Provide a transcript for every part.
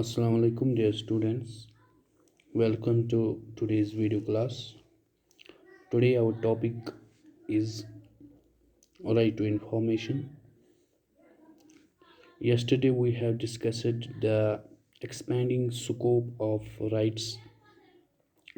Assalamu alaikum dear students. Welcome to today's video class. Today our topic is right to information. Yesterday we have discussed the expanding scope of rights,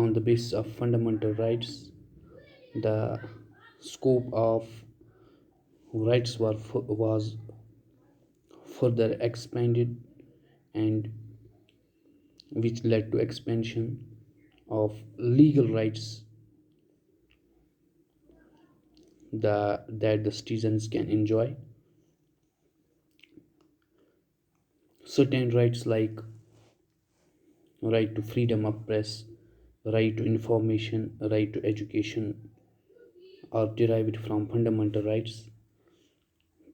on the basis of fundamental rights the scope of rights was further expanded, and which led to expansion of legal rights that the citizens can enjoy. Certain rights like right to freedom of press, right to information, right to education are derived from fundamental rights.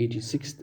86th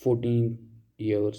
14 years.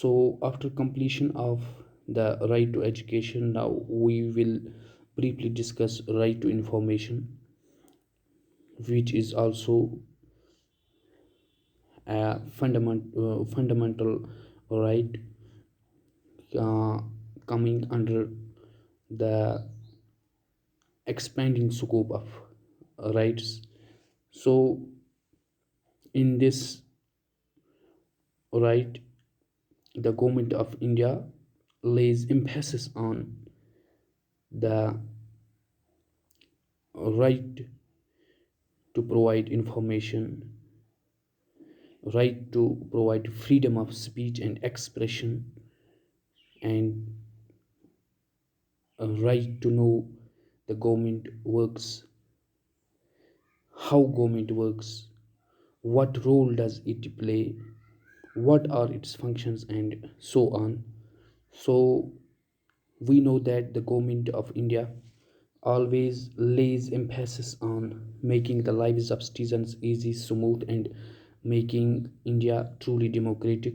So after completion of the right to education, now we will briefly discuss right to information, which is also a fundamental right coming under the expanding scope of rights. So in this right, the government of India lays emphasis on the right to provide information, right to provide freedom of speech and expression, and a right to know the government works, how government works, what role does it play, what are its functions, and so on. So we know that the government of India always lays emphasis on making the lives of citizens easy, smooth, and making India truly democratic.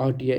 RTI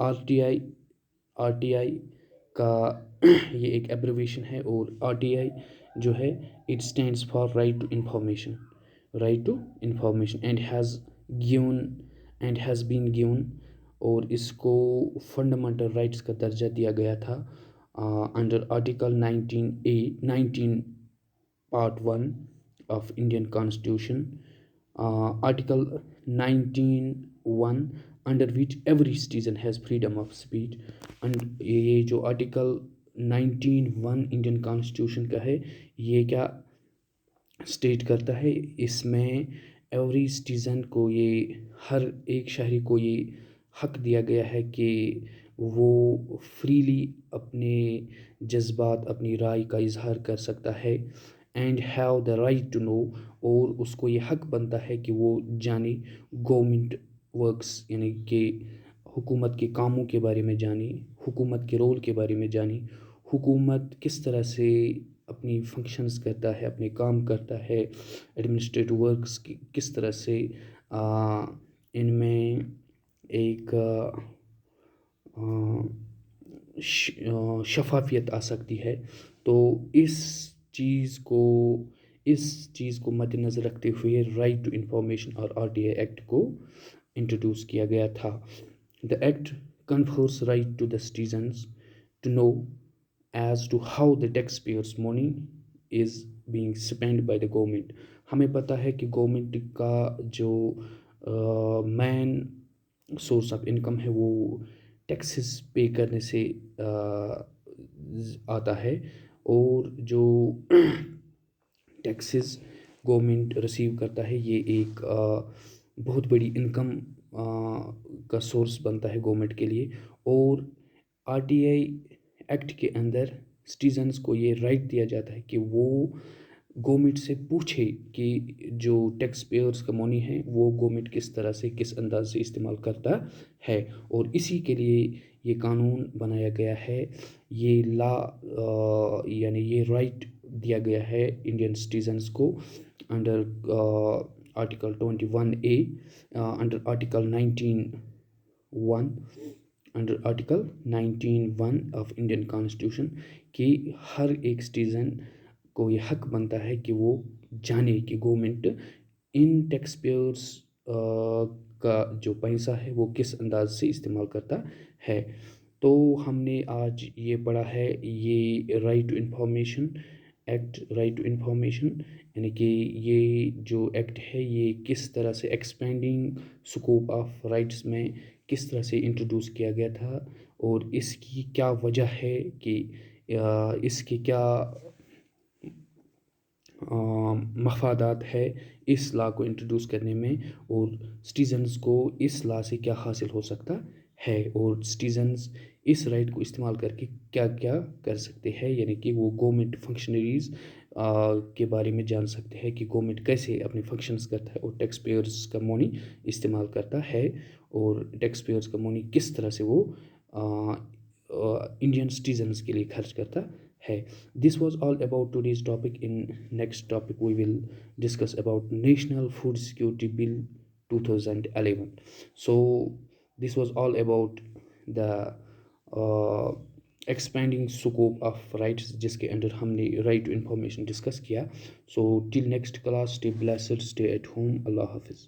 RTI کا یہ ایک abbreviation ہے، اور R T I جو ہے it stands for right to information, right to information and has been given, اور اس کو فنڈامنٹل رائٹس کا درجہ دیا گیا تھا under article 19 part 1 of Indian constitution, article 19(1) under which every citizen has freedom of speech. And یہ جو آرٹیکل 19(1) انڈین کانسٹیٹیوشن کا ہے، یہ کیا اسٹیٹ کرتا ہے؟ اس میں ایوری سٹیزن کو، یہ ہر ایک شہری کو یہ حق دیا گیا ہے کہ وہ فریلی اپنے جذبات، اپنی رائے کا اظہار کر سکتا ہے، and have the right to know, اور اس کو یہ حق بنتا ہے کہ وہ جانے گورنمنٹ ورکس، یعنی کہ حکومت کے کاموں کے بارے میں جانے، حکومت کے رول کے بارے میں جانے، حکومت کس طرح سے اپنی فنکشنز کرتا ہے، اپنے کام کرتا ہے، ایڈمنسٹریٹو ورکس کی کس طرح سے ان میں ایک شفافیت آ سکتی ہے. تو اس چیز کو مد نظر رکھتے ہوئے رائٹ ٹو انفارمیشن اور آر ٹی آئی ایکٹ کو انٹروڈیوس کیا گیا تھا. The act confers right to the citizens to know as to how the taxpayers money is being spent by the government. ہمیں پتہ ہے کہ گورنمنٹ کا جو مین سورس آف انکم ہے وہ ٹیکسز پے کرنے سے آتا ہے، اور جو ٹیکسز گورنمنٹ ریسیو کرتا ہے یہ ایک بہت بڑی انکم کا سورس بنتا ہے گورنمنٹ کے لیے. اور آر ٹی آئی ایکٹ کے اندر سٹیزنز کو یہ رائٹ دیا جاتا ہے کہ وہ گورنمنٹ سے پوچھے کہ جو ٹیکس پیئرس کا منی ہے وہ گورنمنٹ کس طرح سے، کس انداز سے استعمال کرتا ہے، اور اسی کے لیے یہ قانون بنایا گیا ہے. یہ لا یعنی یہ رائٹ دیا گیا ہے انڈین سٹیزنز کو under article 21(a), under article 19(1) under article 19(1) of Indian constitution, کہ ہر ایک سٹیزن کو یہ حق بنتا ہے کہ وہ جانے کہ گورنمنٹ ان ٹیکس پیئرس کا جو پیسہ ہے وہ کس انداز سے استعمال کرتا ہے. تو ہم نے آج یہ پڑھا ہے، یہ right to information act, right to information, یعنی کہ یہ جو ایکٹ ہے یہ کس طرح سے ایکسپینڈنگ سکوپ آف رائٹس میں کس طرح سے انٹروڈیوس کیا گیا تھا، اور اس کی کیا وجہ ہے کہ اس کے کیا مفادات ہے اس لا کو انٹروڈیوس کرنے میں، اور سٹیزنز کو اس لا سے کیا حاصل ہو سکتا ہے، اور سٹیزنز اس رائٹ کو استعمال کر کے کیا کیا کر سکتے ہیں. یعنی کہ وہ گورنمنٹ فنکشنریز کے بارے میں جان سکتے ہیں کہ گورنمنٹ کیسے اپنے فنکشنز کرتا ہے، اور ٹیکس پیئرس کا منی استعمال کرتا ہے، اور ٹیکس پیئرس کا منی کس طرح سے وہ انڈین سٹیزنز کے لیے خرچ کرتا ہے. This was all about today's topic. In next topic we will discuss about National Food Security Bill 2011. So this was all about the expanding scope of rights جس کے اندر ہم نے right to information discuss کیا. So till next class, stay blessed, stay at home. اللہ حافظ.